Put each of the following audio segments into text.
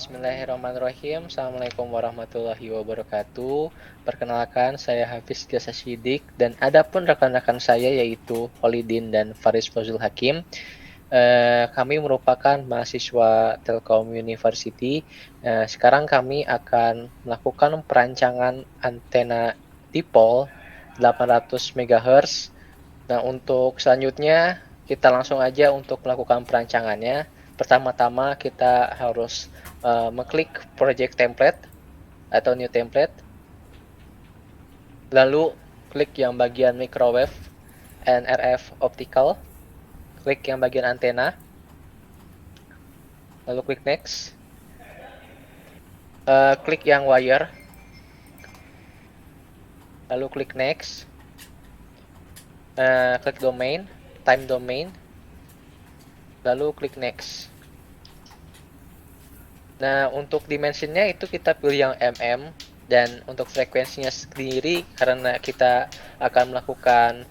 Bismillahirrahmanirrahim. Assalamualaikum warahmatullahi wabarakatuh. Perkenalkan, saya Hafiz Gasa Sidik dan ada pun rekan-rekan saya yaitu Holidin dan Faris Fazul Hakim. Kami merupakan mahasiswa Telkom University. Sekarang kami akan melakukan perancangan antena dipol 800 MHz. Nah, untuk selanjutnya kita langsung aja untuk melakukan perancangannya. Pertama-tama kita harus mengklik project template atau new template, lalu klik yang bagian microwave and RF optical, klik yang bagian antena, lalu klik next, klik yang wire, lalu klik next, klik domain, time domain, lalu klik next. Nah, untuk dimensinya itu kita pilih yang mm, dan untuk frekuensinya sendiri karena kita akan melakukan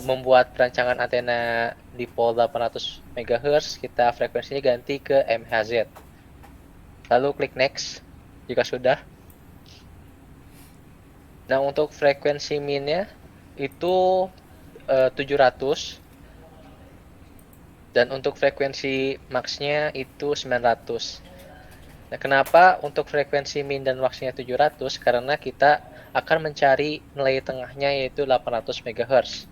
membuat perancangan antena dipol 800 MHz, kita frekuensinya ganti ke MHz. Lalu klik next jika sudah. Nah, untuk frekuensi minnya itu 700 dan untuk frekuensi maxnya itu 900. Nah, kenapa untuk frekuensi min dan maxnya 700? Karena kita akan mencari nilai tengahnya yaitu 800 MHz.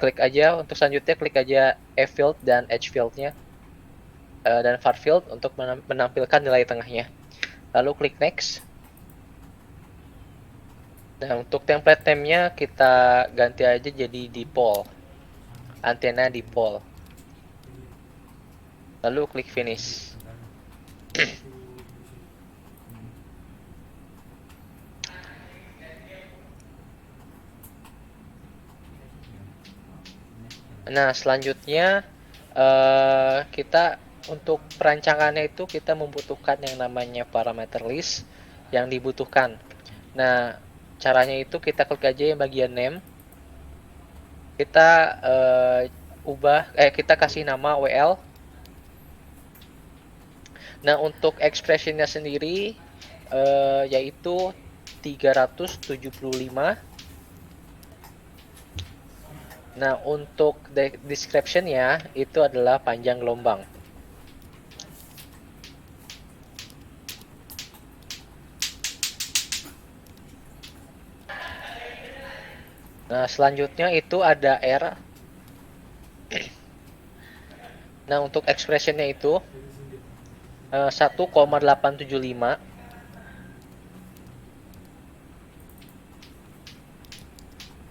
Klik aja untuk selanjutnya, klik aja E field dan H field-nya dan far field untuk menampilkan nilai tengahnya. Lalu klik next. Nah, untuk template name-nya kita ganti aja jadi dipol. Antena dipol. Lalu klik finish. Nah, selanjutnya kita untuk perancangannya itu kita membutuhkan yang namanya parameter list yang dibutuhkan. Nah, caranya itu kita klik aja yang bagian name. Kita kita kasih nama WL. Nah, untuk expressionnya sendiri yaitu 375. Nah, untuk description-nya itu adalah panjang gelombang. Nah, selanjutnya itu ada R. Nah, untuk expression-nya itu 1,875.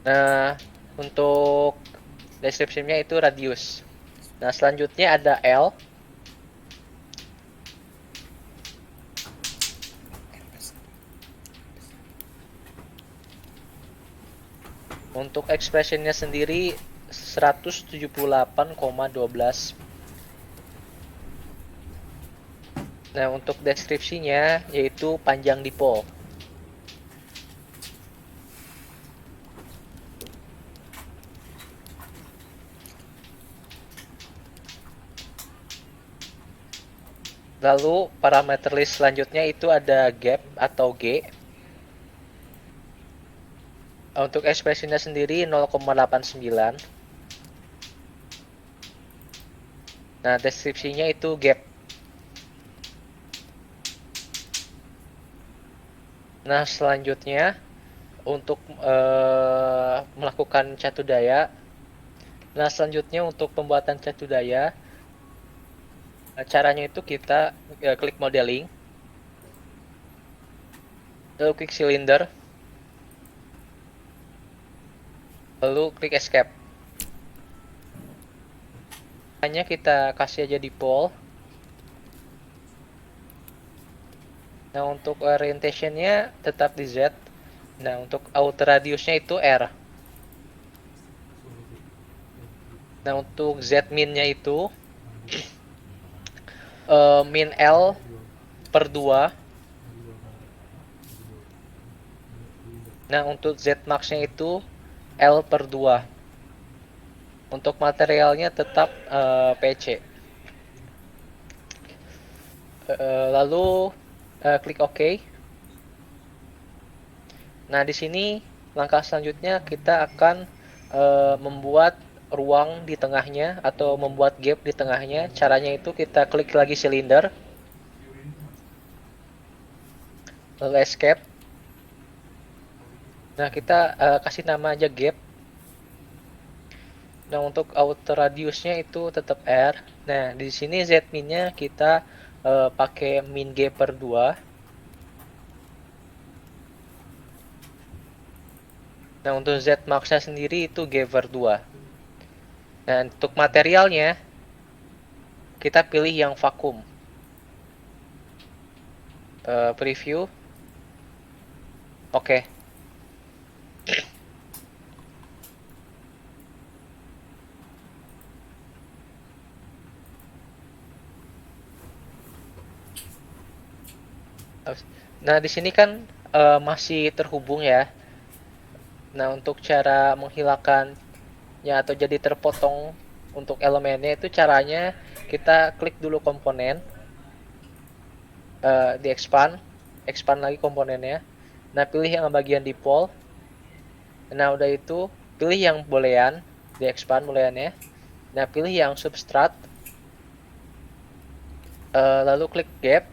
Nah, untuk description-nya itu radius. Nah, selanjutnya ada L. Untuk expression-nya sendiri 178,12. Nah, untuk deskripsinya yaitu panjang dipol. Lalu parameter list selanjutnya itu ada gap atau G. Untuk expressionnya sendiri 0,89. Nah, deskripsinya itu gap. Nah, selanjutnya untuk melakukan catu daya. Nah, selanjutnya untuk pembuatan catu daya, caranya itu kita klik modeling, lalu klik cylinder, lalu klik escape. Hanya kita kasih aja dipol. Nah, untuk orientation-nya tetap di Z. Nah, untuk outer radiusnya itu R. Nah, untuk Z min-nya itu min L per 2. Nah, untuk Z max-nya itu L per 2. Untuk materialnya tetap PC. Lalu klik OK. Nah, di sini langkah selanjutnya kita akan membuat ruang di tengahnya atau membuat gap di tengahnya. Caranya itu kita klik lagi silinder, lalu escape. Nah, kita kasih nama aja gap. Nah, untuk outer radiusnya itu tetap R. Nah, di sini Z min-nya kita pakai min G per 2. Nah, untuk Z max-nya sendiri itu G per 2. Nah, untuk materialnya kita pilih yang vakum. Preview. Oke. Nah, di sini kan masih terhubung ya. Nah, untuk cara menghilangkannya atau jadi terpotong untuk elemennya itu caranya kita klik dulu komponen, di expand lagi komponennya. Nah, pilih yang bagian dipol. Nah, udah itu pilih yang boolean, di expand booleannya. Nah, pilih yang substrat. Lalu klik gap.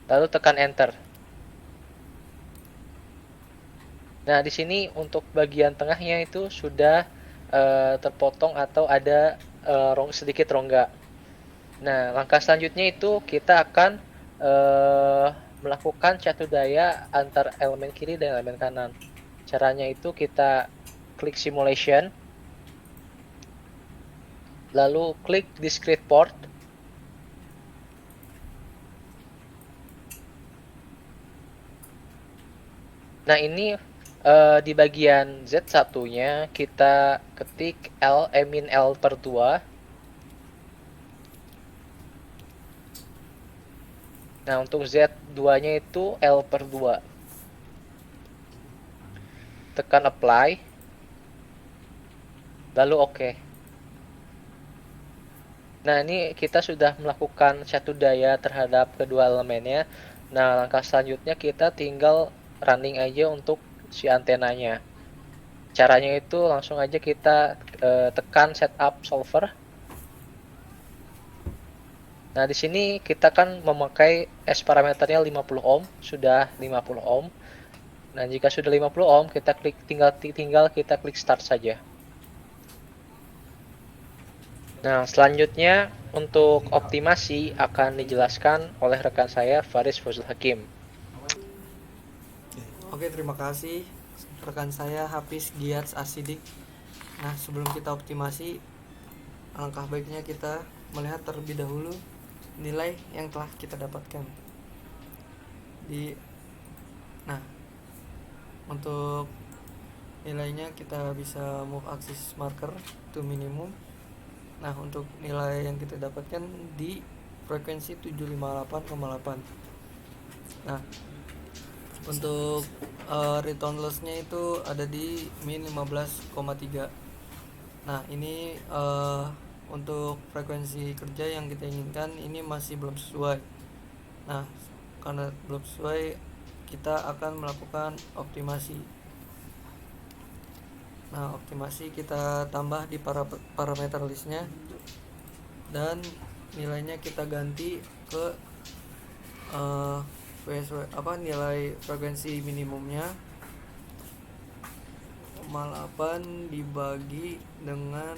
Lalu tekan enter. Nah, di sini untuk bagian tengahnya itu sudah terpotong atau ada sedikit rongga. Nah, langkah selanjutnya itu kita akan melakukan catu daya antar elemen kiri dan elemen kanan. Caranya itu kita klik simulation, lalu klik discrete port. Nah, ini di bagian Z1-nya kita ketik min L per 2. Nah, untuk Z2-nya itu L per 2. Tekan apply. Lalu OK. Nah, ini kita sudah melakukan catu daya terhadap kedua elemennya. Nah, langkah selanjutnya kita tinggal running aja untuk si antenanya. Caranya itu langsung aja kita tekan setup solver. Nah, di sini kita kan memakai S parameternya 50 ohm, sudah 50 ohm. Nah, jika sudah 50 ohm, kita tinggal kita klik start saja. Nah, selanjutnya untuk optimasi akan dijelaskan oleh rekan saya Faris Fazul Hakim. Oke, terima kasih rekan saya Hafiz Giats Asidik. Nah, sebelum kita optimasi, alangkah baiknya kita melihat terlebih dahulu nilai yang telah kita dapatkan. Nah, untuk nilainya kita bisa move axis marker to minimum. Nah, untuk nilai yang kita dapatkan di frekuensi 758,8. Nah, untuk return loss-nya itu ada di min 15,3. Nah, ini untuk frekuensi kerja yang kita inginkan ini masih belum sesuai. Nah, karena belum sesuai, kita akan melakukan optimasi. Nah, optimasi kita tambah di parameter listnya dan nilainya kita ganti ke nilai frekuensi minimumnya 8 dibagi dengan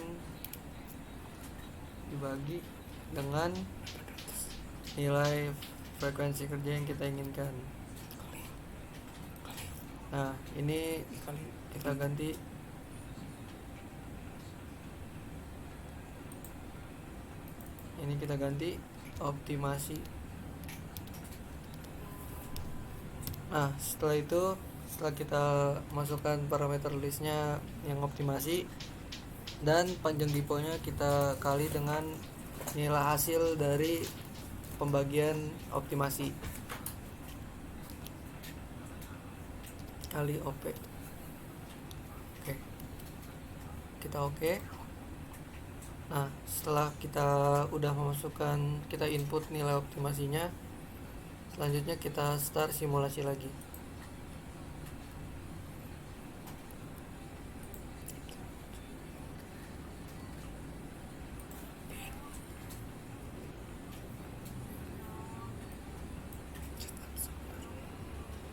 nilai frekuensi kerja yang kita inginkan. Nah, ini kita ganti optimasi. Nah, setelah kita masukkan parameter listnya yang optimasi dan panjang diponya kita kali dengan nilai hasil dari pembagian optimasi kali OP. Oke. Kita oke. Nah, setelah kita udah memasukkan, kita input nilai optimasinya, selanjutnya kita start simulasi lagi.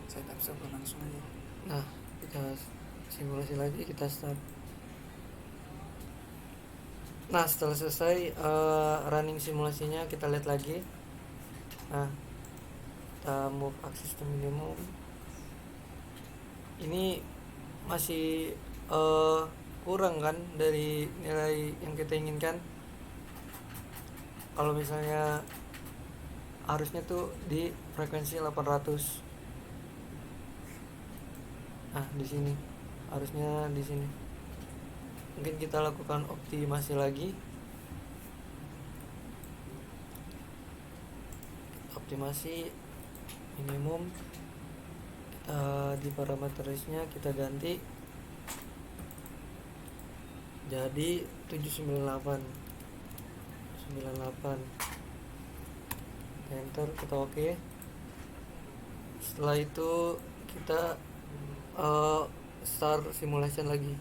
Setup server langsung aja. Nah, kita simulasi lagi, kita start. Nah, setelah selesai running simulasinya, kita lihat lagi. Nah, kita move axis to minimum. Ini masih kurang kan dari nilai yang kita inginkan. Kalau misalnya harusnya tuh di frekuensi 800. Nah, di sini harusnya di sini. Mungkin kita lakukan optimasi lagi. Optimasi minimum, di parameterisnya kita ganti jadi 798. Enter, kita oke. Setelah itu kita start simulation lagi.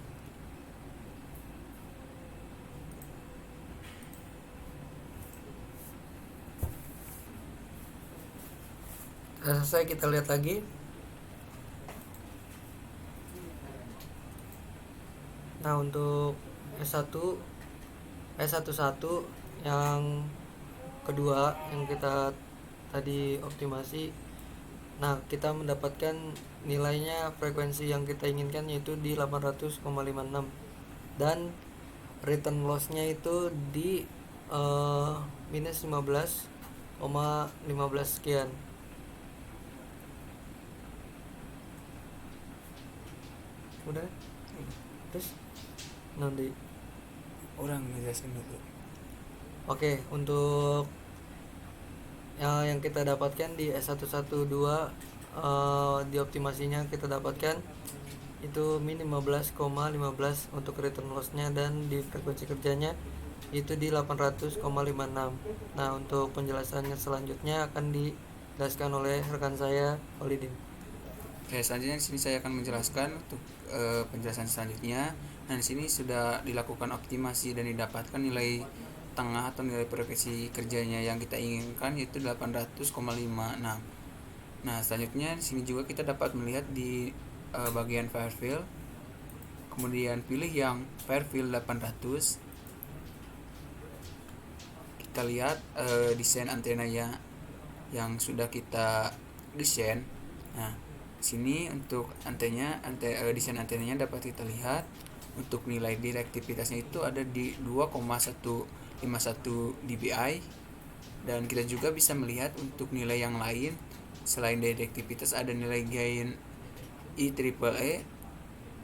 Nah, selesai, kita lihat lagi. Nah, untuk S1 S11 yang kedua yang kita tadi optimasi, nah kita mendapatkan nilainya frekuensi yang kita inginkan yaitu di 800,56 dan return lossnya itu di minus 15,15 sekian. Udah terus nanti Orang ngejelasin dulu. oke, untuk yang kita dapatkan di S112 di optimasinya kita dapatkan itu min 15,15 untuk return lossnya, dan di frekuensi kerjanya itu di 800,56. Nah, untuk penjelasannya selanjutnya akan dijelaskan oleh rekan saya Holidin. Oke, selanjutnya di sini saya akan menjelaskan untuk penjelasan selanjutnya. Nah, di sini sudah dilakukan optimasi dan didapatkan nilai tengah atau nilai frekuensi kerjanya yang kita inginkan yaitu 800,56. Nah, selanjutnya di sini juga kita dapat melihat di bagian Fairfield. Kemudian pilih yang Fairfield 800. Kita lihat desain antenanya yang sudah kita desain. Nah, sini untuk desain antenanya dapat kita lihat untuk nilai direktivitasnya itu ada di 2,151 dBi, dan kita juga bisa melihat untuk nilai yang lain selain direktivitas ada nilai gain IEEE.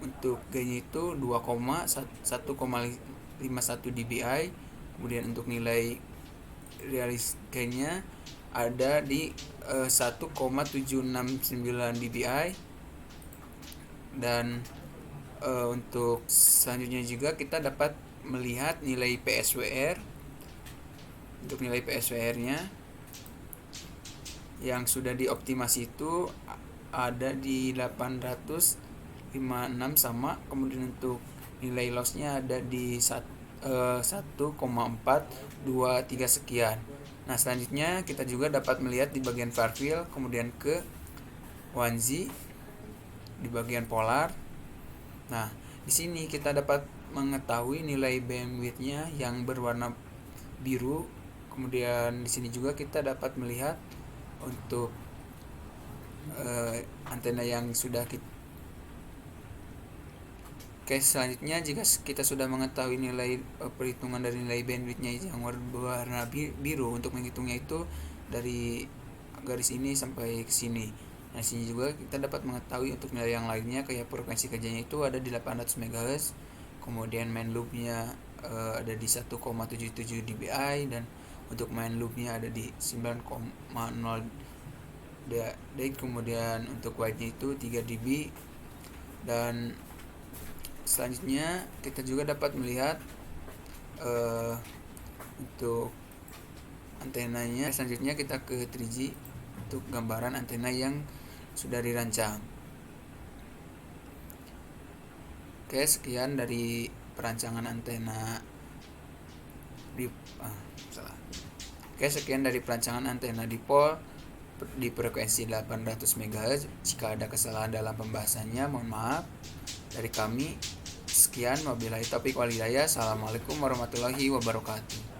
Untuk gainnya itu 2,1,51 dBi. Kemudian untuk nilai realis gainnya ada di 1,769 dBi. Dan untuk selanjutnya juga kita dapat melihat nilai PSWR. Untuk nilai PSWR-nya yang sudah dioptimasi itu ada di 856 sama. Kemudian untuk nilai lossnya ada di 1,423 sekian. Nah, selanjutnya kita juga dapat melihat di bagian Fairfield, kemudian ke 1Z di bagian polar. Nah, di sini kita dapat mengetahui nilai bandwidth-nya yang berwarna biru. Kemudian di sini juga kita dapat melihat untuk antena yang sudah kita. Oke, selanjutnya jika kita sudah mengetahui nilai perhitungan dari nilai bandwidth-nya yang berwarna biru, untuk menghitungnya itu dari garis ini sampai ke sini. Nah, sini juga kita dapat mengetahui untuk nilai yang lainnya kayak frekuensi kerjanya itu ada di 800 MHz. Kemudian main loop-nya ada di 1,77 dBi, dan untuk main loop-nya ada di 9,0 dBi. Kemudian untuk wide-nya itu 3 dB. Dan selanjutnya kita juga dapat melihat untuk antenanya. Selanjutnya kita ke 3G untuk gambaran antena yang sudah dirancang. Oke, sekian dari perancangan antena dipol di frekuensi 800 MHz. Jika ada kesalahan dalam pembahasannya, mohon maaf. Dari kami sekian, wabillahi taufiq wal hidayah. Assalamualaikum warahmatullahi wabarakatuh.